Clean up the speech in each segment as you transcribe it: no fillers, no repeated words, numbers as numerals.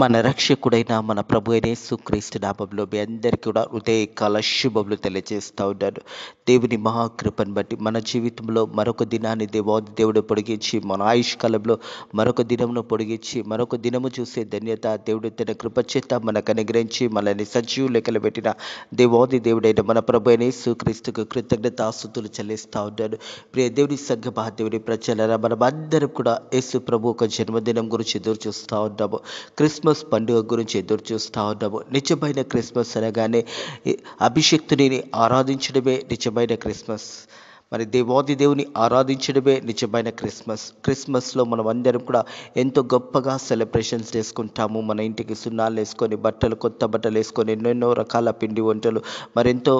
మన రక్షకుడైన మన ప్రభు అయిన యేసుక్రీస్తు నామములో మీ అందరికీ కూడా హృదయకాల శుభములు తెలియజేస్తా ఉన్నాను. దేవుని మహాకృపను బట్టి మన జీవితంలో మరొక దినాన్ని దేవుడు పొడిగించి, మన ఆయుష్ కాలంలో మరొక దినమును పొడిగించి, మరొక దినము చూసే ధన్యత దేవుడు తన కృప చేత మనకు అనుగ్రహించి మనల్ని సజీవ లెక్కలు పెట్టిన దేవుడైన మన ప్రభు అయిన యేసుక్రీస్తుకు కృతజ్ఞతాస్తుతులు చెల్లిస్తా ఉన్నాను. ప్రియ దేవుని సంఘమా, దేవుని ప్రజలారా, మనం అందరం కూడా యేసు ప్రభు ఒక జన్మదినం గురించి ఎదురు చూస్తూ ఉన్నాము. క్రిస్మస్ పండుగ గురించి ఎదురు చూస్తూ ఉన్నాము. నిజమైన క్రిస్మస్ అనగానే అభిషక్తుని ఆరాధించడమే నిజమైన క్రిస్మస్. మరి దేవుని ఆరాధించడమే నిజమైన క్రిస్మస్లో మనం అందరం కూడా ఎంతో గొప్పగా సెలబ్రేషన్స్ చేసుకుంటాము. మన ఇంటికి సున్నాలు వేసుకొని, కొత్త బట్టలు వేసుకొని, ఎన్నెన్నో రకాల పిండి వంటలు, మరెంతో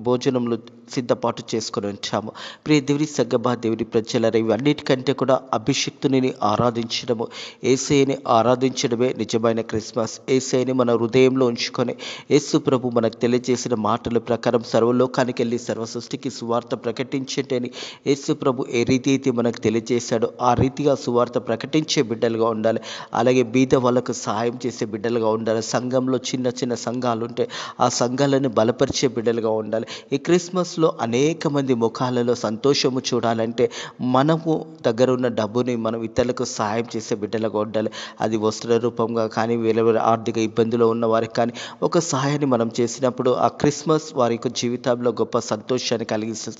భోజనములు సిద్ధపాటు చేసుకొని ఉంటాము. ప్రియ దేవుని సంగమా, దేవుని ప్రజలారా, ఇవన్నిటికంటే కూడా అభిషక్తుని ఆరాధించడము, యేసయ్యని ఆరాధించడమే నిజమైన క్రిస్మస్. యేసయ్యని మన హృదయంలో ఉంచుకొని యేసు ప్రభు మనకు తెలియజేసిన మాటల ప్రకారం సర్వలోకానికి వెళ్ళి సర్వ సృష్టికి సువార్త ప్రకటించేటని యేసు ప్రభు ఏ రీతి అయితే మనకు తెలియజేశాడో ఆ రీతిగా సువార్త ప్రకటించే బిడ్డలుగా ఉండాలి. అలాగే బీద వాళ్ళకు సహాయం చేసే బిడ్డలుగా ఉండాలి. సంఘంలో చిన్న చిన్న సంఘాలు ఉంటే ఆ సంఘాలను బలపరిచే బిడ్డలుగా ఉండాలి. ఈ క్రిస్మస్లో అనేక మంది ముఖాలలో సంతోషము చూడాలంటే మనము దగ్గర ఉన్న డబ్బుని మనం ఇతరులకు సహాయం చేసే బిడ్డలుగా ఉండాలి. అది వస్త్ర రూపంగా కానీ, వేరే ఆర్థిక ఇబ్బందులు ఉన్న వారికి కానీ ఒక సహాయాన్ని మనం చేసినప్పుడు ఆ క్రిస్మస్ వారి యొక్క జీవితంలో గొప్ప సంతోషాన్ని కలిగిస్తుంది.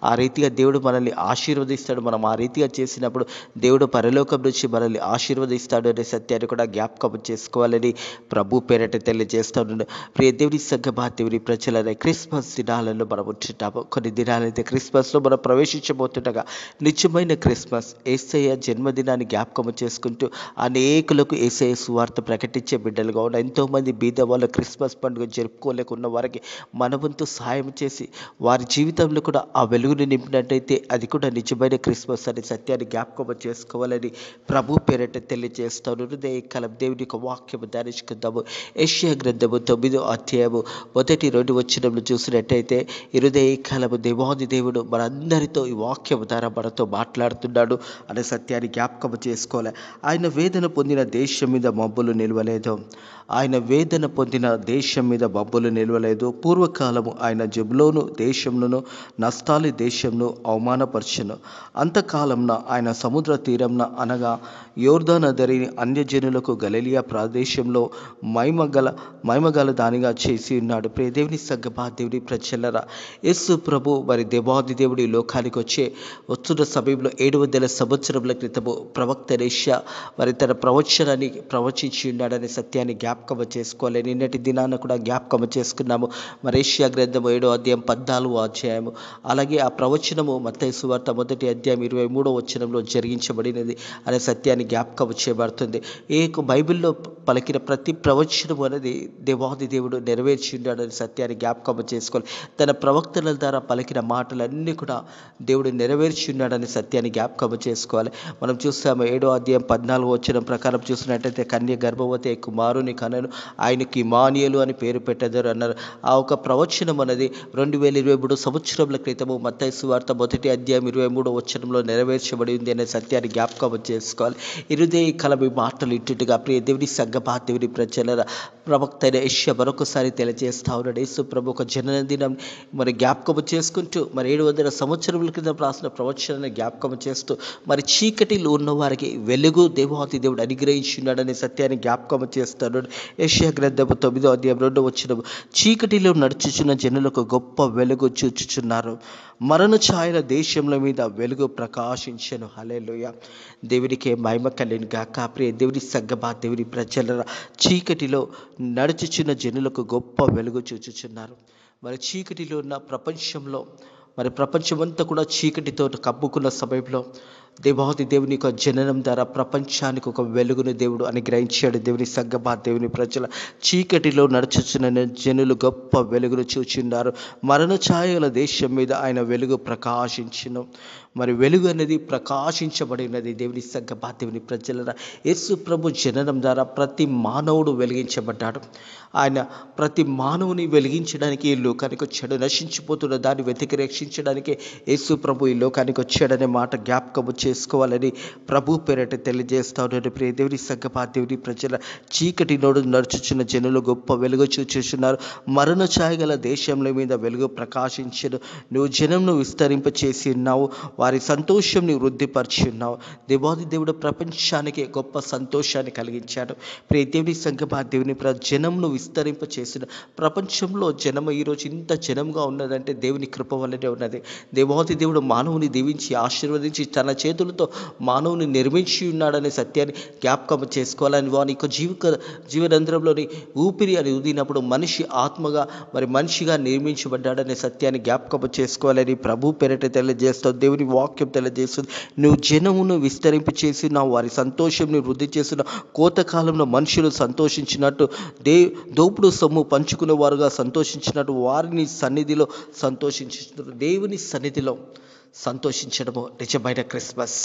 ఆ రీతిగా దేవుడు మనల్ని ఆశీర్వదిస్తాడు. మనం ఆ రీతిగా చేసినప్పుడు దేవుడు పరలోకం నుంచి మనల్ని ఆశీర్వదిస్తాడు అనే సత్యాన్ని కూడా జ్ఞాపకం చేసుకోవాలని ప్రభు పేరట తెలియజేస్తాను. ప్రియ దేవుని సంఘమా, దేవుని ప్రజలనే క్రిస్మస్ దినాలలో మనం ఉంటున్నాము. కొన్ని దినాలైతే క్రిస్మస్లో మనం ప్రవేశించబోతుండగా నిజమైన క్రిస్మస్ యేసయ్య జన్మదినాన్ని జ్ఞాపకం చేసుకుంటూ అనేకులకు యేసయ్య సువార్త ప్రకటించే బిడ్డలుగా ఉన్న ఎంతోమంది బీద వాళ్ళు క్రిస్మస్ పండుగ జరుపుకోలేకున్న వారికి మన వంతు సహాయం చేసి వారి జీవితంలో కూడా ఆ వెలుగుని నింపినట్టయితే అది కూడా నిజమైన క్రిస్మస్ అనే సత్యాన్ని జ్ఞాపకం చేసుకోవాలని ప్రభు పేరట తెలియజేస్తాను. హృదయకాలం దేవుని యొక్క వాక్యము ధ్యానించుకుందాము. యెషయా గ్రంథము 9వ అధ్యాయము 1-2 వచనములు చూసినట్టయితే ఈ హృదయకాలము దేవాది దేవుడు మనందరితో ఈ వాక్యము ద్వారా మనతో మాట్లాడుతున్నాడు అనే సత్యాన్ని జ్ఞాపకం చేసుకోవాలి. ఆయన వేదన పొందిన దేశం మీద మబ్బులు నిలవలేదు. పూర్వకాలము ఆయన జెబులోను దేశంలోను నఫ్తాలి దేశంను అవమానపరచెను. అంతకాలంన ఆయన సముద్ర తీరంన అనగా యోర్దాను నదిని అన్యజనులకు గలిలియా ప్రదేశంలో మహిమగల దానిగా చేసి ఉన్నాడు. ప్రియ దేవుని సంఘమా, దేవుని ప్రజలరా, యేసు ప్రభు మరి దేవాది దేవుడి లోకానికి వస్తున్న సమయంలో 700 సంవత్సరముల క్రితము ప్రవక్త యెషయా మరి తన ప్రవచనాన్ని ప్రవచించి ఉన్నాడనే సత్యాన్ని జ్ఞాపకం చేసుకోవాలి. నిన్నటి దినాన కూడా జ్ఞాపకం చేసుకున్నాము. మరి యెషయా గ్రంథము 7వ అధ్యాయం 14వ అధ్యాయము, అలాగే ఆ ప్రవచనము మత్తయి సువార్త 1వ అధ్యాయం 23వ వచనంలో జరిగించబడినది అనే సత్యాన్ని జ్ఞాపకం చేయబడుతుంది. ఈ బైబిల్లో పలికిన ప్రతి ప్రవచనం అనేది దేవాది దేవుడు నెరవేర్చి ఉన్నాడనే సత్యాన్ని జ్ఞాపకం చేసుకోవాలి. తన ప్రవక్తల ద్వారా పలికిన మాటలన్నీ కూడా దేవుడు నెరవేర్చి ఉన్నాడనే సత్యాన్ని జ్ఞాపకం చేసుకోవాలి. మనం చూస్తాము 7వ అధ్యాయం 14వ వచనం ప్రకారం చూసినట్టయితే కన్య గర్భవతి కుమారుని కనను, ఆయనకి ఇమ్మానుయేలు అని పేరు పెట్టెదరు అన్నారు. ఆ ఒక ప్రవచనం అనేది 2023 సంవత్సరముల క్రితము మత్తయి సువార్త 1వ అధ్యాయం 23వ వచనంలో నెరవేర్చబడి ఉంది అనే సత్యాన్ని జ్ఞాపకం చేసుకోవాలి. ఈ కలమి మాటలు ఇంటుగా ప్రియ దేవుని సంఘమా, దేవుని ప్రజల ప్రవక్త అయిన యెషయా మరొకసారి తెలియజేస్తా ఉన్నాడు. యేసు ప్రభు ఒక జన్మదినం మరి జ్ఞాపకం చేసుకుంటూ మరి 700 సంవత్సరముల క్రితం రాసిన ప్రవచనాన్ని జ్ఞాపకం చేస్తూ మరి చీకటిలో ఉన్న వారికి వెలుగు దేవాది దేవుడు అనుగ్రహించున్నాడనే సత్యాన్ని జ్ఞాపకం చేస్తాడు. యెషయా గ్రంథము 9వ అధ్యాయం 2వ వచనం, చీకటిలో నడుచుచున్న జనులకు గొప్ప వెలుగు చూచుచున్నారు, మరణ ఛాయల దేశంల మీద వెలుగు ప్రకాశించెను. హల్లెలూయా, దేవునికే మహిమ కలుగును గాక. ప్రియ దేవుని సంఘమా, దేవుని ప్రజల చీకటిలో నడుచుచున్న జనులకు గొప్ప వెలుగు చూచుచున్నారు. మరి చీకటిలో ఉన్న ప్రపంచంలో మరి ప్రపంచమంతా కూడా చీకటితో కప్పుకున్న సమయంలో దేవాది దేవుని యొక్క జననం ద్వారా ప్రపంచానికి ఒక వెలుగును దేవుడు అనుగ్రహించాడు. దేవుని సంఘమా, దేవుని ప్రజల చీకటిలో నడుచుచున్న జనులు గొప్ప వెలుగును చూచున్నారు. మరణ ఛాయల దేశం మీద ఆయన వెలుగు ప్రకాశించును. మరి వెలుగు అనేది ప్రకాశించబడినది. దేవుని సంఘమా, దేవుని ప్రజల యేసు ప్రభు జననం ద్వారా ప్రతి మానవుడు వెలిగించబడ్డాడు. ఆయన ప్రతి మానవుని వెలిగించడానికి ఈ లోకానికి వచ్చాడు. నశించిపోతున్న దాన్ని వెతికి రక్షించడానికి యేసు ప్రభు ఈ లోకానికి వచ్చాడనే మాట జ్ఞాపకం చేసుకోవాలని ప్రభు పేరట తెలియజేస్తా ఉన్నాడు. ప్రియ దేవుని సంగమా, దేవుని ప్రజల చీకటి నోడు నడుచుచున్న జనులు గొప్ప వెలుగు చూచుచున్నారు. మరణ ఛాయగల దేశంలో మీద వెలుగు ప్రకాశించను. నువ్వు జనంను విస్తరింపచేసి ఉన్నావు, వారి సంతోషం ని వృద్ధిపరిచి ఉన్నావు. దేవాది దేవుడు ప్రపంచానికి గొప్ప సంతోషాన్ని కలిగించాడు. ప్రియ దేవుని సంగమా, దేవుని జనంను విస్తరింపచేసిన ప్రపంచంలో జనము ఈరోజు ఇంత జనంగా ఉన్నదంటే దేవుని కృప వల్లనే ఉన్నది. దేవాది దేవుడు మానవుని దీవించి ఆశీర్వదించి తన చేతులతో మానవుని నిర్మించి ఉన్నాడనే సత్యాన్ని జ్ఞాపకం చేసుకోవాలని వాని యొక్క జీవనంద్రంలోని ఊపిరి అని ఊదినప్పుడు మనిషి ఆత్మగా మనిషిగా నిర్మించబడ్డాడనే సత్యాన్ని జ్ఞాపకం చేసుకోవాలని ప్రభు పేరట తెలియజేస్తావు. దేవుని వాక్యం తెలియజేస్తుంది. నువ్వు జనమును విస్తరింప చేసినావు, వారి సంతోషంని వృద్ధి చేసినావు. కోతకాలంలో మనుషులు సంతోషించినట్టు దోపుడు సొమ్ము పంచుకునే వారుగా సంతోషించినట్టు వారిని సన్నిధిలో సంతోషించుతున్నారు. దేవుని సన్నిధిలో సంతోషించడము నిజమైన క్రిస్మస్.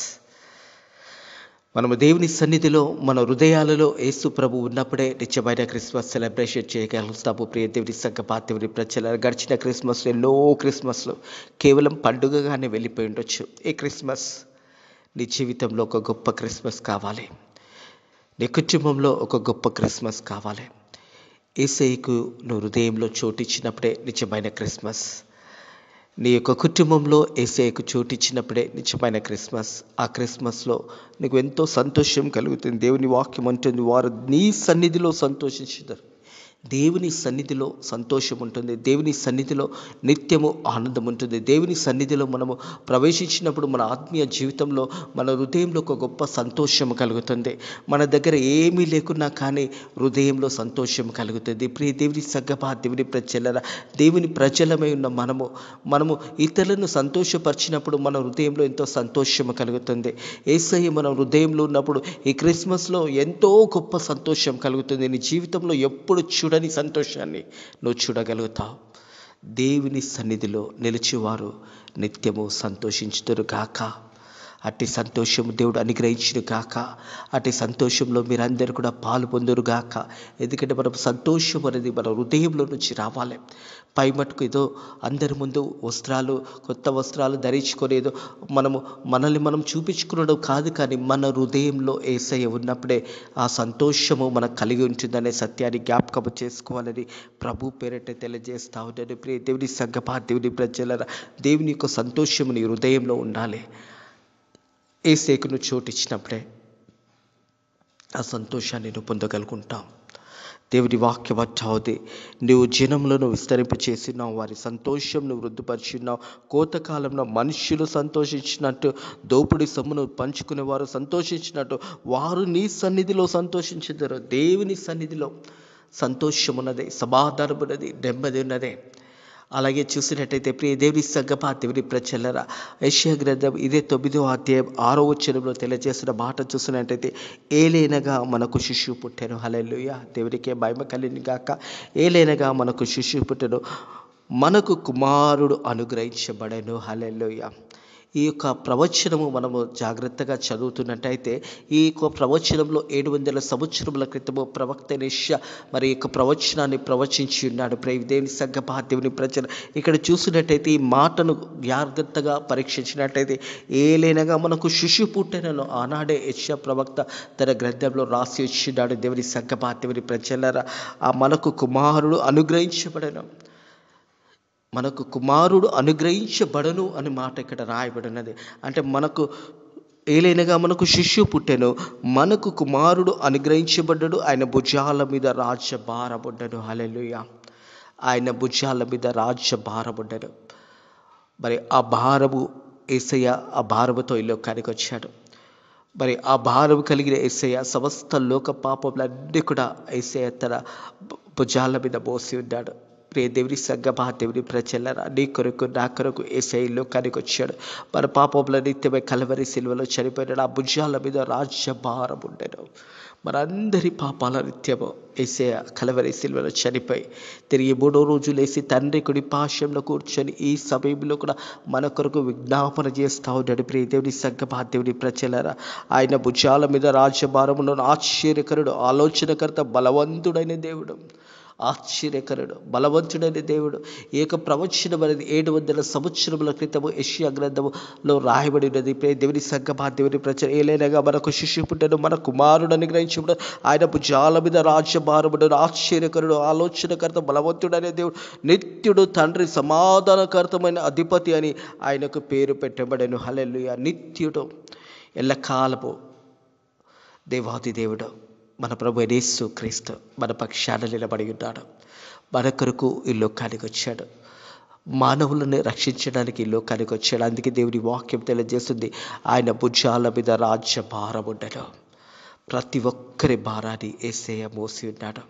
మనము దేవుని సన్నిధిలో మన హృదయాలలో యేసు ప్రభు ఉన్నప్పుడే నిజమైన క్రిస్మస్ సెలబ్రేషన్ చేయగలుగుతాము. ప్రియ దేవుని సంగమా, దేవుని ప్రజల గడిచిన క్రిస్మస్లో ఎన్నో క్రిస్మస్లు కేవలం పండుగగానే వెళ్ళిపోయి ఉండొచ్చు. ఈ క్రిస్మస్ నీ జీవితంలో ఒక గొప్ప క్రిస్మస్ కావాలి. నీ కుటుంబంలో ఒక గొప్ప క్రిస్మస్ కావాలి. యేసయ్యకు నువ్వు హృదయంలో చోటిచ్చినప్పుడే నిజమైన క్రిస్మస్. నీ యొక్క కుటుంబంలో యేసయ్యకు చోటిచ్చినప్పుడే నిజమైన క్రిస్మస్. ఆ క్రిస్మస్లో నీకు ఎంతో సంతోషం కలుగుతుంది. దేవుని వాక్యం అంటుంది, వారు నీ సన్నిధిలో సంతోషించుతారు. దేవుని సన్నిధిలో సంతోషం ఉంటుంది. దేవుని సన్నిధిలో నిత్యము ఆనందం ఉంటుంది. దేవుని సన్నిధిలో మనము ప్రవేశించినప్పుడు మన ఆత్మీయ జీవితంలో మన హృదయంలో ఒక గొప్ప సంతోషం కలుగుతుంది. మన దగ్గర ఏమీ లేకున్నా కానీ హృదయంలో సంతోషం కలుగుతుంది. ప్రియ దేవుని సంగమా, దేవుని ప్రజలరా, దేవుని ప్రజలమై ఉన్న మనము ఇతరులను సంతోషపరిచినప్పుడు మన హృదయంలో ఎంతో సంతోషం కలుగుతుంది. యేసయ్య మన హృదయంలో ఉన్నప్పుడు ఈ క్రిస్మస్లో ఎంతో గొప్ప సంతోషం కలుగుతుంది. నీ జీవితంలో ఎప్పుడు చూడని సంతోషాన్ని నువ్వు చూడగలుగుతావు. దేవుని సన్నిధిలో నిలిచేవారు నిత్యము సంతోషించుదురు గాక. అట్టి సంతోషం దేవుడు అనుగ్రహించును గాక. అట్టి సంతోషంలో మీరందరూ కూడా పాలు పొందురు గాక. ఎందుకంటే మనం సంతోషం అనేది మన హృదయంలో నుంచి రావాలి. పై మటుకు ఏదో అందరి ముందు కొత్త వస్త్రాలు ధరించుకొని ఏదో మనల్ని మనం చూపించుకునడం కాదు, కానీ మన హృదయంలో యేసయ్య ఉన్నప్పుడే ఆ సంతోషము మనకు కలిగి ఉంటుందనే సత్యాన్ని జ్ఞాపకం చేసుకోవాలని ప్రభు పేరట తెలియజేస్తా ఉన్నాను. ప్రియ దేవుని సంగమా, దేవుని ప్రజలరా, దేవుని యొక్క సంతోషము నీ హృదయంలో ఉండాలి. యేసయ్యకు నువ్వు చోటిచ్చినప్పుడే ఆ సంతోషాన్ని నువ్వు పొందగలుగుంటాం. దేవుని వాక్యం అంటావుది, నువ్వు జనములను విస్తరింపచేసినావు, వారి సంతోషం నువ్వు వృద్ధిపరిచినావు. కోతకాలంలో మనుష్యులు సంతోషించినట్టు, దోపుడి సొమ్మును పంచుకునేవారు సంతోషించినట్టు వారు నీ సన్నిధిలో సంతోషించుతారు. దేవుని సన్నిధిలో సంతోషం ఉన్నది, సమాధానం ఉన్నది, నెమ్మది ఉన్నదే. అలాగే చూసినట్టయితే ప్రియ దేవుని సంగమా, దేవుని ప్రజలరా, యెషయా గ్రంథం ఇదే 9వ అధ్యాయం 6వ వచనంలో తెలియజేసిన మాట చూసినట్టయితే, ఏలైనగా మనకు శిశువు పుట్టెను. హల్లెలూయా, దేవునికే మహిమ కలిగిన గాక. ఏలైనగా మనకు శిశువు పుట్టెను, మనకు కుమారుడు అనుగ్రహించబడెను. హల్లెలూయా. ఈ యొక్క ప్రవచనము మనము జాగ్రత్తగా చదువుతున్నట్టయితే ఈ యొక్క ప్రవచనంలో 700 సంవత్సరముల క్రితము ప్రవక్త యెషయా మరి యొక్క ప్రవచనాన్ని ప్రవచించి ఉన్నాడు. దేవుని సంగమా, దేవుని ప్రజలు ఇక్కడ చూసినట్టయితే ఈ మాటను జాగ్రత్తగా పరీక్షించినట్టయితే, ఏలైనగా మనకు శిశువు పుట్టెనను ఆనాడే యెషయా ప్రవక్త తన గ్రంథంలో రాసి వచ్చినాడు. దేవుని సంగమా, దేవుని ప్రజలరా, ఆ మనకు కుమారుడు అనుగ్రహించబడెను, మనకు కుమారుడు అనుగ్రహించబడను అనే మాట ఇక్కడ రాయబడినది. అంటే మనకు ఏలైనగా మనకు శిశువు పుట్టెను, మనకు కుమారుడు అనుగ్రహించబడ్డడు, ఆయన భుజాల మీద రాజ్యభారముండెను. హల్లెలూయా. ఆయన భుజాల మీద రాజ్యభారముండెను. మరి ఆ భారము యేసయ్య ఆ భారముతో ఈ లోకానికి వచ్చాడు. మరి ఆ భారము కలిగిన యేసయ్య సమస్త లోక పాపములన్నీ కూడా యేసయ్య తన భుజాల మీద మోసి ఉన్నాడు. ప్రియ దేవుని సంగమా, దేవుని ప్రజలరా, నీ కొరకు నా కొరకు యేసయ్య లోకానికి వచ్చాడు. మన పాపముల నిత్యమై కల్వరి సిలువలో చనిపోయినాడు. ఆ భుజాల మీద రాజ్యభారం ఉండెను. మనందరి పాపాల నిత్యము యేసయ్య కల్వరి సిలువలో చనిపోయి తిరిగి 3వ రోజు లేసి తండ్రి కుడి పార్శ్వంలో కూర్చొని ఈ సమయంలో కూడా మన కొరకు విజ్ఞాపన చేస్తా ఉన్నాడు. ప్రియ దేవుని సంగమా, దేవుని ప్రజలరా, ఆయన భుజాల మీద రాజ్యభారములను ఆశ్చర్యకరుడు, ఆలోచనకర్త, బలవంతుడైన దేవుడు, ఆశ్చర్యకరుడు, బలవంతుడైన దేవుడు. ఏక ప్రవచనం అనేది 700 సంవత్సరముల క్రితము యెషయా గ్రంథములో రాయబడి ఉన్నది. దేవుని సంగమా, దేవుని ప్రజలు, ఏలైనగా మనకు శిశువు పుట్టెను, మన కుమారుడు అనుగ్రహించబడు, ఆయన భుజాల మీద రాజ్యభారముడు. ఆశ్చర్యకరుడు, ఆలోచనకర్త, బలవంతుడైన దేవుడు, నిత్యుడు, తండ్రి, సమాధానకర్తమైన అధిపతి అని ఆయనకు పేరు పెట్టబడెను. హల్లెలూయా. నిత్యుడు, ఎల్లకాలము దేవాది దేవుడు మన ప్రభు యేసు క్రీస్తు మన పక్షాన నిలబడి ఉన్నాడు. మన కొరకు ఈ లోకానికి వచ్చాడు, మానవులను రక్షించడానికి ఈ లోకానికి వచ్చాడు. అందుకే దేవుని వాక్యం తెలియజేస్తుంది, ఆయన భుజాల మీద రాజ్య భారం ఉండడు. ప్రతి ఒక్కరి భారాన్ని యేసయ్య మోసి ఉన్నాడు.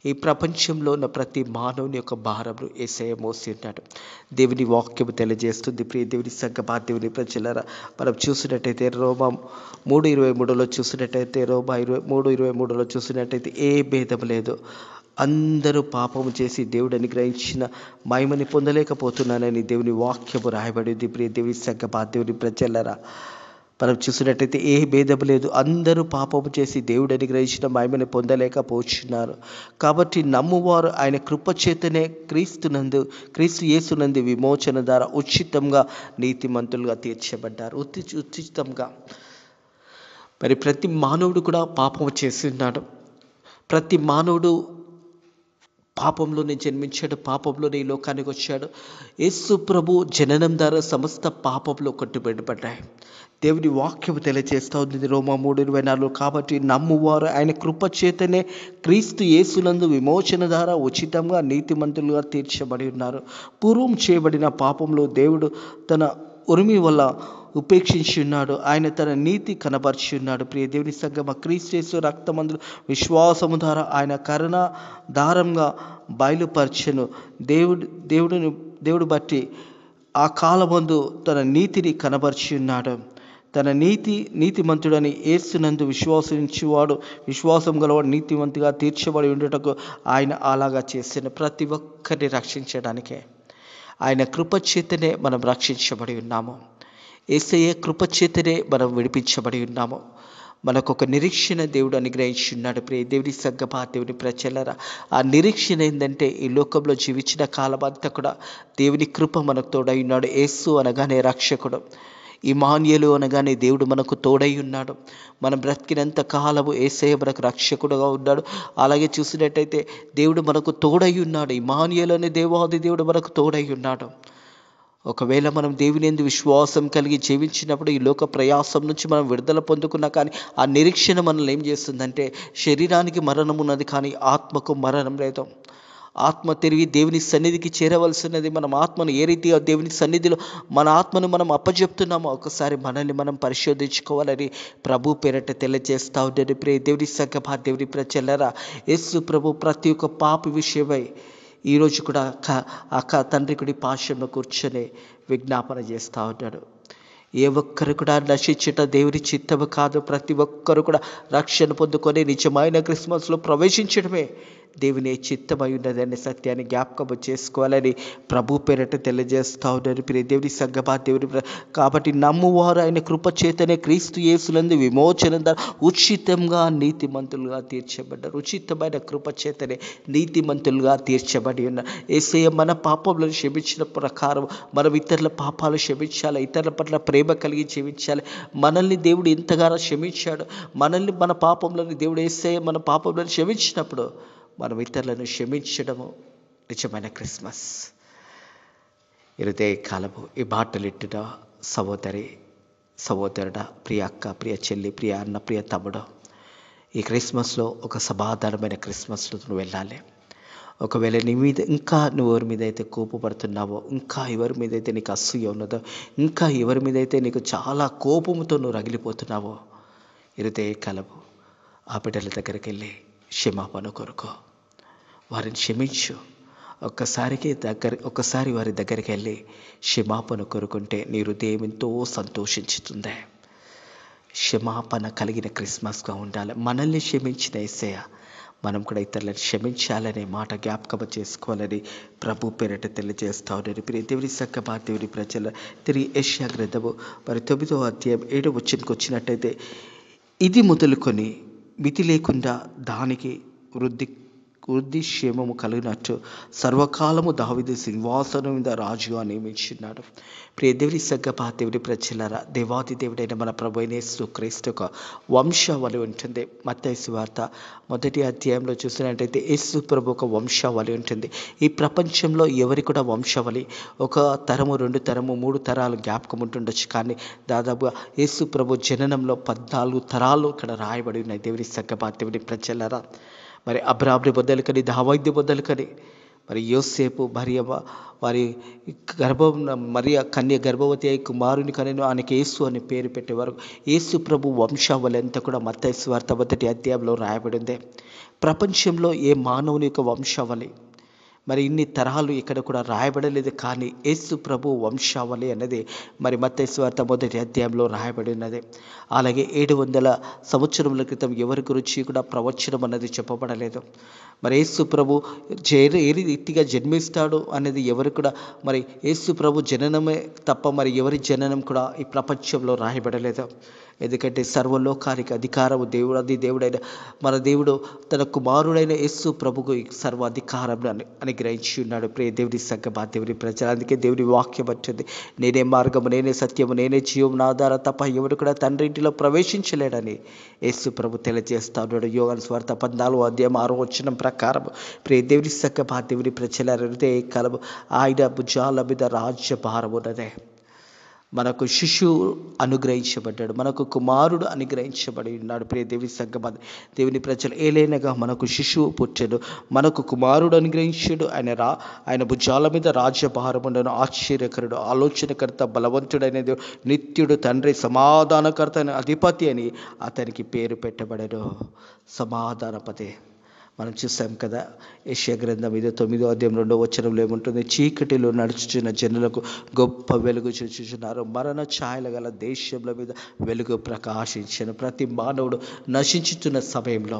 ఈ ప్రపంచంలో ఉన్న ప్రతి మానవుని యొక్క భారమును యేసయ్య మోసి ఉన్నాడు. దేవుని వాక్యం తెలియజేస్తుంది. ప్రియ దేవుని సంగమా, దేవుని ప్రజలారా, మనం చూసినట్టయితే రోమా 3:23లో చూసినట్టయితే, రోమా 3:23లో చూసినట్టయితే, ఏ భేదం లేదు, అందరూ పాపము చేసి దేవుడు అనుగ్రహించిన మహిమని పొందలేకపోతున్నానని దేవుని వాక్యము రాయబడింది. ప్రియ దేవుని సంగమా, దేవుని ప్రజలారా, మనం చూసినట్టయితే ఏ భేదం లేదు, అందరూ పాపము చేసి దేవుడు అనుగ్రహించిన మహిమని పొందలేకపోతున్నారు. కాబట్టి నమ్మువారు ఆయన కృపచేతనే క్రీస్తు యేసునందు విమోచన ద్వారా ఉచితంగా నీతిమంతులుగా తీర్చబడ్డారు. ఉచితంగా. మరి ప్రతి మానవుడు కూడా పాపము చేస్తున్నాడు. ప్రతి మానవుడు పాపంలోనే జన్మించాడు, పాపంలోనే ఈ లోకానికి వచ్చాడు. యేసు ప్రభు జననం ద్వారా సమస్త పాపంలో కొట్టుబెట్టబడ్డాయి. దేవుని వాక్యం తెలియజేస్తూ ఉంది రోమా 3:24. కాబట్టి నమ్మువారు ఆయన కృపచేతనే క్రీస్తు యేసునందు విమోచన ద్వారా ఉచితంగా నీతిమంతులుగా తీర్చబడి ఉన్నారు. పూర్వం చేయబడిన పాపంలో దేవుడు తన ఉరిమి వల్ల ఉపేక్షించి ఉన్నాడు. ఆయన తన నీతి కనబరిచి ఉన్నాడు. ప్రియ దేవుని సంగమా, క్రీస్తు యేసు రక్తమందు విశ్వాసము ద్వారా ఆయన కరుణ దారంగా బయలుపరచెను. దేవుడు బట్టి ఆ కాలమందు తన నీతిని కనబరిచి ఉన్నాడు. తన నీతిమంతుడని యేసునందు విశ్వాసించువాడు, విశ్వాసం గలవాడు నీతిమంతుగా తీర్చబడి ఉండటకు ఆయన అలాగా చేసిన. ప్రతి ఒక్కరిని రక్షించడానికే ఆయన కృపచేతనే మనం రక్షించబడి ఉన్నాము. యేసయ్య కృపచేతనే మనం విడిపించబడి ఉన్నాము. మనకు ఒక నిరీక్షణ దేవుడు అనుగ్రహించి ఉన్నాడు. ప్రియ దేవుని సంగమా, దేవుని ప్రజలారా, ఆ నిరీక్షణ ఏంటంటే ఈ లోకంలో జీవించిన కాలం అంతా కూడా దేవుని కృప మనకు తోడై ఉన్నాడు. యేసు అనగానే రక్షకుడు, ఇమ్మానుయేలు అనగానే దేవుడు మనకు తోడై ఉన్నాడు. మనం బ్రతికినంత కాలము యేసయ్య మనకు రక్షకుడుగా ఉన్నాడు. అలాగే చూసినట్టయితే దేవుడు మనకు తోడై ఉన్నాడు. ఇమ్మానుయేలు అనే దేవాది దేవుడు మనకు తోడై ఉన్నాడు. ఒకవేళ మనం దేవుని యందు విశ్వాసం కలిగి జీవించినప్పుడు ఈ లోక ప్రయాసం నుంచి మనం విడుదల పొందుకున్నా కానీ ఆ నిరీక్షణ మనల్ని ఏం చేస్తుందంటే, శరీరానికి మరణం ఉన్నది కానీ ఆత్మకు మరణం లేదు. ఆత్మ తిరిగి దేవుని సన్నిధికి చేరవలసినది. మనం ఆత్మను ఏ రీతిగా దేవుని సన్నిధిలో మన ఆత్మను మనం అప్పచెప్తున్నామో ఒకసారి మనల్ని మనం పరిశోధించుకోవాలని ప్రభు పేరట తెలియజేస్తా ఉండేది. ప్రియ దేవుని సంగమా, దేవుని ప్రజలారా, యేసు ప్రభు ప్రతి ఒక్క పాపి విషయమై ఈరోజు కూడా తండ్రి కుడి పార్శ్వంలో కూర్చొని విజ్ఞాపన చేస్తూ ఉన్నాడు. ఏ ఒక్కరు కూడా నశించుట దేవుని చిత్తము కాదు. ప్రతి ఒక్కరు కూడా రక్షణ పొందుకొని నిజమైన క్రిస్మస్లో ప్రవేశించడమే దేవుని చిత్తమై ఉన్నదనే సత్యాన్ని జ్ఞాపకం చేసుకోవాలని ప్రభు పేరట తెలియజేస్తూ ఉన్నారు. ప్రియ దేవుని సంగమా, దేవుని కాబట్టి నమ్మువారు ఆయన కృపచేతనే క్రీస్తు యేసునందు విమోచన ద్వారా ఉచితంగా నీతిమంతులుగా తీర్చబడ్డారు. ఉచితమైన కృపచేతనే నీతిమంతులుగా తీర్చబడి ఉన్నారు. యేసయ్య మన పాపములను క్షమించిన ప్రకారం మనం ఇతరుల పాపాలు క్షమించాలి, ఇతరుల పట్ల ప్రేమ కలిగి జీవించాలి. మనల్ని దేవుడు ఎంతగానో క్షమించాడు. మన పాపములను దేవుడు యేసయ్య మన పాపములను క్షమించినప్పుడు మనం ఇతరులను క్షమించడము నిజమైన క్రిస్మస్. ఇరుదే కాలము ఈ మాటలిట్టిన సహోదరుడా, ప్రియ అక్క, ప్రియ చెల్లి, ప్రియ అన్న, ప్రియ తమ్ముడు, ఈ క్రిస్మస్లో ఒక సమాధానమైన క్రిస్మస్లో నువ్వు వెళ్ళాలి. ఒకవేళ నీ మీద ఇంకా నువ్వు ఎవరి మీద అయితే కోపపడుతున్నావో, ఇంకా ఎవరి మీద అయితే నీకు అసూయ ఉన్నదో, ఇంకా ఎవరి మీద అయితే నీకు చాలా కోపంతో నువ్వు రగిలిపోతున్నావో, ఇరుదే కాలము ఆ బిడ్డల దగ్గరికి వెళ్ళి క్షమాపణ కొరకు వారిని క్షమించు. ఒక్కసారి వారి దగ్గరికి వెళ్ళి క్షమాపణ కొరుకుంటే నీ హృదయం ఎంతో సంతోషించుతుంది. క్షమాపణ కలిగిన క్రిస్మస్గా ఉండాలి. మనల్ని క్షమించిన యేసయ్య మనం కూడా ఇతరులను క్షమించాలనే మాట జ్ఞాపకం చేసుకోవాలని ప్రభు పేరట తెలియజేస్తా ఉన్నారు. ప్రియ దేవుని సంగమా, దేవుని ప్రజల తిరిగి యెషయా గ్రంథము 9వ అధ్యాయం 7వ వచనంకి వచ్చినట్టయితే, ఇది మొదలుకొని మితి లేకుండా దానికి వృద్ధి వృద్ధి క్షేమము కలిగినట్టు సర్వకాలము దావీదు సింహాసనం మీద రాజుగా నియమించున్నాడు. ప్రియ దేవుని సంగమా, దేవుని ప్రజలారా, దేవాది దేవుడైన మన ప్రభు అయిన యేసుక్రీస్తు యొక్క వంశావళి ఉంటుంది. మత్తయి సువార్త 1వ అధ్యాయంలో చూసినట్టయితే యేసు ప్రభు ఒక వంశావళి ఉంటుంది. ఈ ప్రపంచంలో ఎవరి కూడా వంశావళి ఒక తరము, 2 తరము, 3 తరాలు జ్ఞాపకం ఉంటుండొచ్చు. కానీ దాదాపుగా యేసు ప్రభు జననంలో 14 తరాలు ఇక్కడ రాయబడి ఉన్నాయి. దేవుని సంగమా, దేవుని ప్రజలారా, మరి అబ్రాహాముని మొదలుకొని దావీదు మొదలుకొని మరి యోసేపు మరియ వారి గర్భం మరియ కన్య గర్భవతి అయి కుమారుని కనెను, ఆయనకి యేసు అని పేరు పెట్టేవారు. యేసు ప్రభు వంశావళి అంతా కూడా మత్తయి సువార్త 1వ అధ్యాయంలో రాయబడింది. ప్రపంచంలో ఏ మానవుని యొక్క వంశావళి మరి ఇన్ని తరాలు ఇక్కడ కూడా రాయబడలేదు. కానీ యేసు ప్రభు వంశావళి అనేది మరి మత్తయి సువార్త 1వ అధ్యాయంలో రాయబడి ఉన్నది. అలాగే 700 సంవత్సరముల క్రితం ఎవరి గురించి కూడా ప్రవచనం అన్నది చెప్పబడలేదు. మరి యేసు ప్రభు ఏ రీతిగా జన్మిస్తాడు అనేది ఎవరు కూడా మరి యేసు ప్రభు జననమే తప్ప మరి ఎవరి జననం కూడా ఈ ప్రపంచంలో రాయబడలేదు. ఎందుకంటే సర్వలోకానికి అధికారము దేవుడైన మన దేవుడు తన కుమారుడైన యేసు ప్రభుకు సర్వ అధికారం అనుగ్రహించి ఉన్నాడు. ప్రియ దేవుని సంగమా, దేవుని ప్రజలు, అందుకే దేవుని వాక్యం వచ్చింది, నేనే మార్గము, నేనే సత్యము, నేనే జీవము, నా ద్వారా తప్ప ఎవరు కూడా తండ్రి ఇంటిలో ప్రవేశించలేడని యేసు ప్రభు తెలియజేస్తా ఉన్నాడు. యోహాను సువార్త 14వ అధ్యాయం 6వ వచనం ప్రకారం ప్రియ దేవుని సంగమా, దేవుని ప్రజల హృదయ కలము ఆయన భుజాల మీద రాజ్యభారం ఉన్నదే. మనకు శిశువు అనుగ్రహించబడ్డాడు, మనకు కుమారుడు అనుగ్రహించబడి ఉన్నాడు. ప్రియ దేవుని సంగమా, దేవుని ప్రజలు, ఏలైనగా మనకు శిశువు పుట్టాడు, మనకు కుమారుడు అనుగ్రహించాడు. ఆయన భుజాల మీద రాజ్యభారం ఉండను. ఆశ్చర్యకరుడు, ఆలోచనకర్త, బలవంతుడైన దేవుడు, నిత్యుడు, తండ్రి, సమాధానకర్త, అధిపతి అని అతనికి పేరు పెట్టబడను. సమాధానపతి మనం చూసాం కదా. యెషయా గ్రంథం 9వ అధ్యాయం 2వ వచనంలో ఏముంటుంది? చీకటిలో నడుచుచున్న జనులకు గొప్ప వెలుగు చూచుచున్నారు, మరణ ఛాయలు గల దేశంల మీద వెలుగు ప్రకాశించను. ప్రతి మానవుడు నశించుతున్న సమయంలో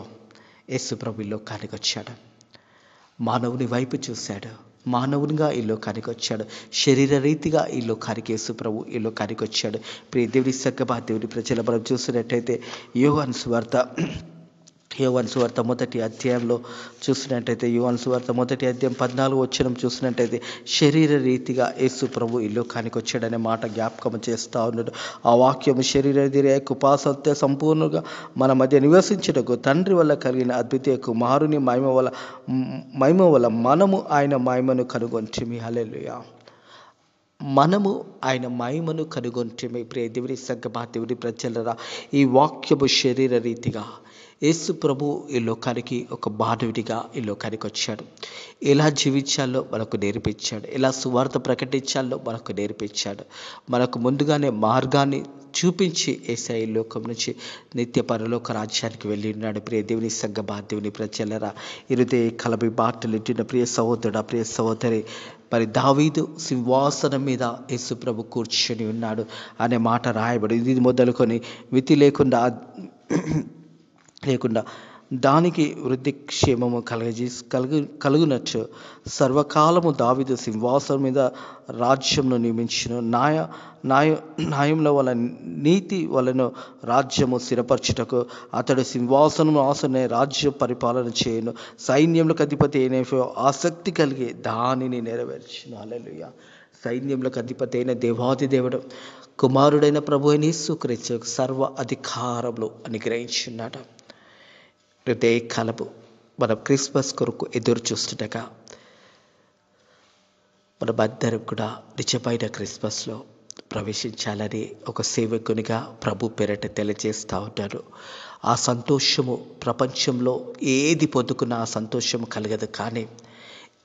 యేసు ప్రభు ఈ లోకానికి వచ్చాడు, మానవుని వైపు చూశాడు, మానవునిగా ఈ లోకానికి వచ్చాడు, శరీర రీతిగా ఈ లోకానికి యేసు ప్రభు ఈ లోకానికి వచ్చాడు. ప్రియ దేవుని సంగమా, దేవుని ప్రజలు, మనం చూసినట్టయితే యోహాను సువార్త 1వ అధ్యాయంలో చూసినట్టయితే యోహాను సువార్త 1వ అధ్యాయం 14వ వచనం చూసినట్టయితే శరీర రీతిగా యేసు ప్రభు ఈ లోకానికి వచ్చాడనే మాట జ్ఞాపకం చేస్తూ ఉన్నాడు. ఆ వాక్యము శరీర రీతిగా కృపాసత్య సంపూర్ణంగా మన మధ్య నివసించుటకు తండ్రి వల్ల కలిగిన అద్వితీయ కుమారుని మహిమ వల్ల మనము ఆయన మహిమను కనుగొంటిమి. హల్లెలూయా. మనము ఆయన మహిమను కనుగొంటిమి. ప్రియ దేవుని సంగమా, దేవుని ప్రజలరా, ఈ వాక్యము శరీర రీతిగా యేసు ప్రభు ఈ లోకానికి ఒక మానవుడిగా ఈ లోకానికి వచ్చాడు. ఎలా జీవించాలో మనకు నేర్పించాడు, ఎలా సువార్త ప్రకటించాలో మనకు నేర్పించాడు. మనకు ముందుగానే మార్గాన్ని చూపించి యేసయ్య ఈ లోకం నుంచి నిత్య పరలోక రాజ్యానికి వెళ్ళి ఉన్నాడు. ప్రియ దేవుని సంగమా, దేవుని ప్రజలరా, హృదయ కలబి మాటలు ఇంటిన ప్రియ సహోదరుడా, ప్రియ సహోదరి, మరి దావీదు సింహాసనం మీద యేసు ప్రభు కూర్చొని ఉన్నాడు అనే మాట రాయబడి, ఇది మొదలుకొని మితి లేకుండా దానికి వృద్ధి క్షేమము కలుగునట్టు సర్వకాలము దావీదు సింహాసనం మీద రాజ్యంను నియమించును. న్యాయముల వల్ల నీతి వలన రాజ్యము స్థిరపరచుటకు అతడు సింహాసనం ఆసనే రాజ్య పరిపాలన చేయను. సైన్యములకు అధిపతి అయిన ఆసక్తి కలిగి దానిని నెరవేర్చును. హల్లెలూయా. సైన్యములకు అధిపతి అయిన దేవాది దేవుడు కుమారుడైన ప్రభు అయిన యేసుక్రీస్తు సర్వ అధికారములు అనుగ్రహించున్నాడు. హృదయ కలపు మనం క్రిస్మస్ కొరకు ఎదురు చూస్తుండగా మనమందరం కూడా నిజమైన క్రిస్మస్లో ప్రవేశించాలని ఒక సేవకునిగా ప్రభు పేరట తెలియజేస్తూ ఉంటారు. ఆ సంతోషము ప్రపంచంలో ఏది పొందుకున్నా ఆ సంతోషము కలగదు. కానీ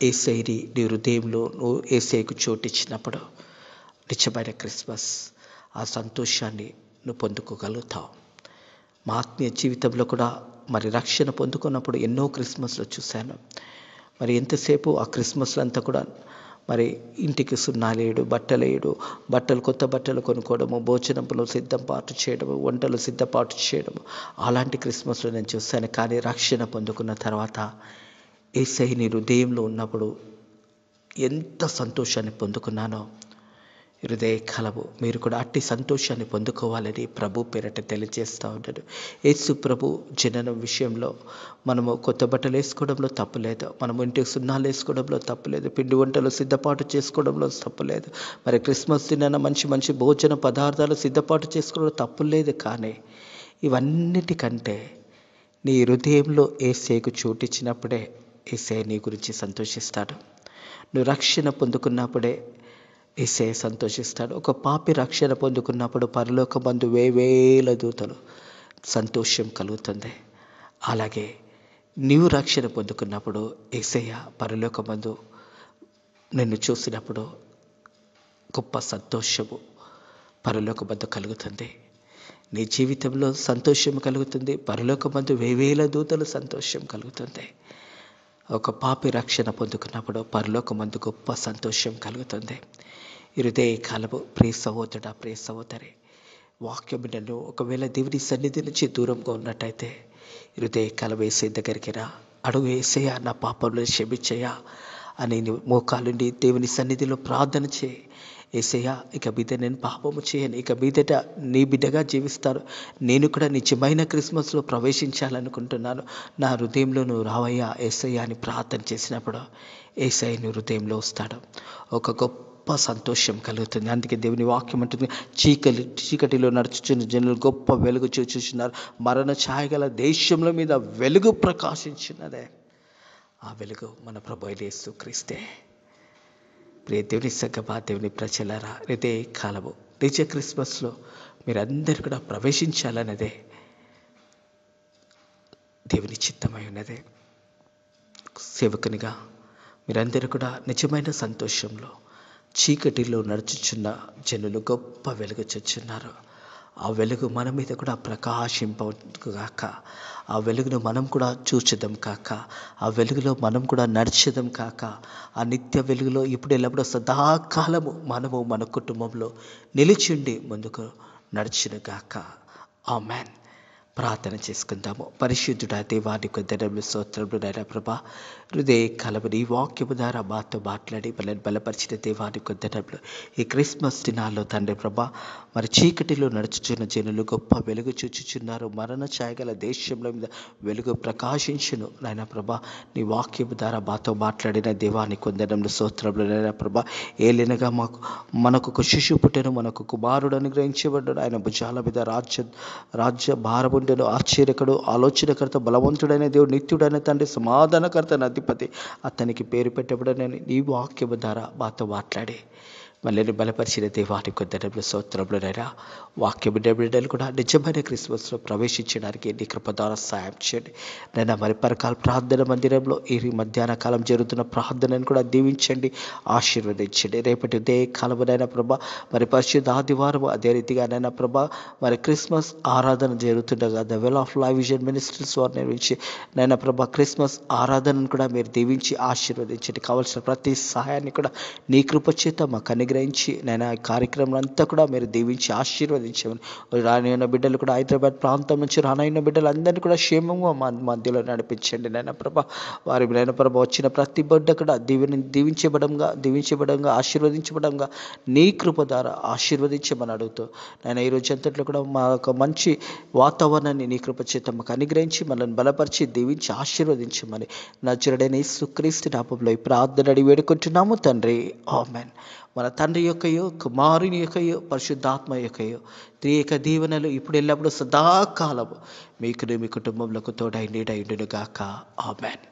యేసయ్యని నీ హృదయంలో నువ్వు యేసయ్యకు చోటిచ్చినప్పుడు నిజమైన క్రిస్మస్ ఆ సంతోషాన్ని నువ్వు పొందుకోగలుగుతావు. మా ఆత్మీయ జీవితంలో కూడా మరి రక్షణ పొందుకున్నప్పుడు ఎన్నో క్రిస్మస్లో చూశాను. మరి ఎంతసేపు ఆ క్రిస్మస్లో అంతా కూడా మరి ఇంటికి సున్నాలేయడు, బట్టలు కొత్త బట్టలు కొనుక్కోవడము, భోజనంలో సిద్ధపాటు చేయడము, వంటలు సిద్ధపాటు చేయడము, అలాంటి క్రిస్మస్లో నేను చూశాను. కానీ రక్షణ పొందుకున్న తర్వాత యేసయ్య నీ హృదయంలో ఉన్నప్పుడు ఎంత సంతోషాన్ని పొందుకున్నానో హృదయ కలవు మీరు కూడా అట్టి సంతోషాన్ని పొందుకోవాలని ప్రభు పేరట తెలియజేస్తూ ఉంటాడు. యేసు ప్రభు జననం విషయంలో మనము కొత్త బట్టలు వేసుకోవడంలో తప్పులేదు, మనము ఇంటికి సున్నాలు వేసుకోవడంలో తప్పులేదు, పిండి వంటలు సిద్ధపాటు చేసుకోవడంలో తప్పులేదు, మరి క్రిస్మస్ దినాన మంచి మంచి భోజన పదార్థాలు సిద్ధపాటు చేసుకోవడం తప్పులేదు. కానీ ఇవన్నిటికంటే నీ హృదయంలో యేసేకు చోటిచ్చినప్పుడే యేసయ్య నీ గురించి సంతోషిస్తాడు. నువ్వు రక్షణ పొందుకున్నప్పుడే యేసయ్య సంతోషిస్తాడు. ఒక పాపి రక్షణ పొందుకున్నప్పుడు పరలోకమందు వేవేల దూతలు సంతోషం కలుగుతుంది. అలాగే నీవు రక్షణ పొందుకున్నప్పుడు యేసయ్య పరలోకమందు నిన్ను చూసినప్పుడు గొప్ప సంతోషము పరలోకమందు కలుగుతుంది. నీ జీవితంలో సంతోషం కలుగుతుంది, పరలోకమందు వేవేల దూతలు సంతోషం కలుగుతుంది. ఒక పాపి రక్షణ పొందుకున్నప్పుడు పరలోకమందు గొప్ప సంతోషం కలుగుతుంది. హృదయ కాలము ప్రియ సహోదరుడా, ప్రియ సహోదరి, వాక్యం నన్ను ఒకవేళ దేవుని సన్నిధి నుంచి దూరంగా ఉన్నట్టయితే హృదయ కాలం యేసయ్య దగ్గరికి రా. అడుగు, యేసయ్యా నా పాపంలో క్షమించయ్యా అని మోకాలుండి దేవుని సన్నిధిలో ప్రార్థన చేయి. యేసయ్యా ఇక మీద నేను పాపము చేయను, ఇక మీదట నీ బిడ్డగా జీవిస్తాను, నేను కూడా నిజమైన క్రిస్మస్లో ప్రవేశించాలనుకుంటున్నాను, నా హృదయంలో నువ్వు రావయ్యా యేసయ్యా అని ప్రార్థన చేసినప్పుడు యేసయ్య నీ హృదయంలో వస్తాడు. ఒక గొప్ప సంతోషం కలుగుతుంది. అందుకే దేవుని వాక్యం అంటుంది, చీకటిలో నడుచుచున్న జనులు గొప్ప వెలుగు చూచుచున్నారు, మరణ ఛాయగల దేశంలో మీద వెలుగు ప్రకాశించినదే. ఆ వెలుగు మన ప్రభు యేసు క్రీస్తే. ప్రియ దేవుని సంగమా, దేవుని ప్రజలారా, ఇదే కాలము నిజ క్రిస్మస్లో మీరందరూ కూడా ప్రవేశించాలన్నదే దేవుని చిత్తమై ఉన్నదే. సేవకునిగా మీరందరూ కూడా నిజమైన సంతోషంలో చీకటిలో నడుచుచున్న జనులు గొప్ప వెలుగు చూచున్నారు. ఆ వెలుగు మన మీద కూడా ప్రకాశింపగాక, ఆ వెలుగును మనం కూడా చూచదాం కాక, ఆ వెలుగులో మనం కూడా నడిచేదాం కాక, ఆ నిత్య వెలుగులో ఇప్పుడు ఎల్లప్పుడూ సదాకాలము మనము మన కుటుంబంలో నిలిచిండి ముందుకు నడిచిన గాక. ఆమేన్. ప్రార్థన చేసుకుందాము. పరిశుద్ధుడా దేవానికి వందనములు, స్తోత్రములు నాయనా ప్రభా. హృదయ కలవని ఈ వాక్యము ద్వారా మాతో మాట్లాడి మనల్ని బలపరిచిన దేవానికి వందనములు. ఈ క్రిస్మస్ దినాల్లో తండ్రి ప్రభా, మరి చీకటిలో నడుచుచున్న జనులు గొప్ప వెలుగు చూచుచున్నారు, మరణ ఛాయగల దేశంలో మీద వెలుగు ప్రకాశించును నాయనా ప్రభా. నీ వాక్యము ద్వారా మాతో మాట్లాడిన దేవానికి వందనములు, స్తోత్రములు నాయనా ప్రభా. ఏలినగా మనకు ఒక శిశువు పుట్టెను, మనకు కుమారుడు అనుగ్రహించబడ్డాడు, ఆయన భుజాల మీద రాజ్య భారము. ఆశ్చర్యకడు, ఆలోచనకర్త, బలవంతుడైన దేవుడు, నిత్యుడైన తండ్రి, సమాధానకర్త, అధిపతి, అతనికి పేరు పెట్టబడనని నీ వాక్యము ద్వారా మాతో మాట్లాడి మళ్ళీ బలపరిచిన దేవానికి వందనములు, స్తోత్రములనైనా. వాక్య బిడ్డలు కూడా నిజమైన క్రిస్మస్లో ప్రవేశించడానికి నీ కృప ద్వారా సాయం చేయండి నైనా. మరి పరకాల ప్రార్థన మందిరంలో ఈ మధ్యాహ్న కాలం జరుగుతున్న ప్రార్థనను కూడా దీవించండి, ఆశీర్వదించండి. రేపటి ఉదయ కాలమునైనా ప్రభా, మరి పరిశుద్ధ ఆదివారం అదే రీతిగా నైనా ప్రభా, మరి క్రిస్మస్ ఆరాధన జరుగుతుండగా the well of life vision ministries వారు నిర్మించి నైనా ప్రభా క్రిస్మస్ ఆరాధనను కూడా మీరు దీవించి ఆశీర్వదించండి. కావాల్సిన ప్రతి సహాయాన్ని కూడా నీ కృప చేత మాకు అనుగ్రహించి నైనా ఈ కార్యక్రమం అంతా కూడా మీరు దీవించి ఆశీర్వదించమని, రానైన బిడ్డలు కూడా హైదరాబాద్ ప్రాంతం నుంచి రానైన బిడ్డలు అందరినీ కూడా క్షేమంగా మా మధ్యలో నడిపించండి నైనా ప్రభా. వారి నైనా ప్రభా వచ్చిన ప్రతి బిడ్డ కూడా దీవించబడంగా ఆశీర్వదించబడంగా నీ కృప ద్వారా ఆశీర్వదించమని అడుగుతూ నైనా ఈరోజు అంతట్లో కూడా మా యొక్క మంచి వాతావరణాన్ని నీ కృప చేత మాకు అనుగ్రహించి మనల్ని బలపరిచి దీవించి ఆశీర్వదించమని నజరుడైన యేసుక్రీస్తు నామములో ఈ ప్రార్థన అడిగి వేడుకుంటున్నాము తండ్రి. ఆమేన్. మన తండ్రి యొక్కయో, కుమారుని యొక్కయో, పరిశుద్ధాత్మ యొక్కయో త్రియేక దీవెనలు ఇప్పుడు ఎల్లప్పుడూ సదాకాలము మీకు మీ కుటుంబంలో తోడై నీడై ఉండును గాక. ఆమేన్.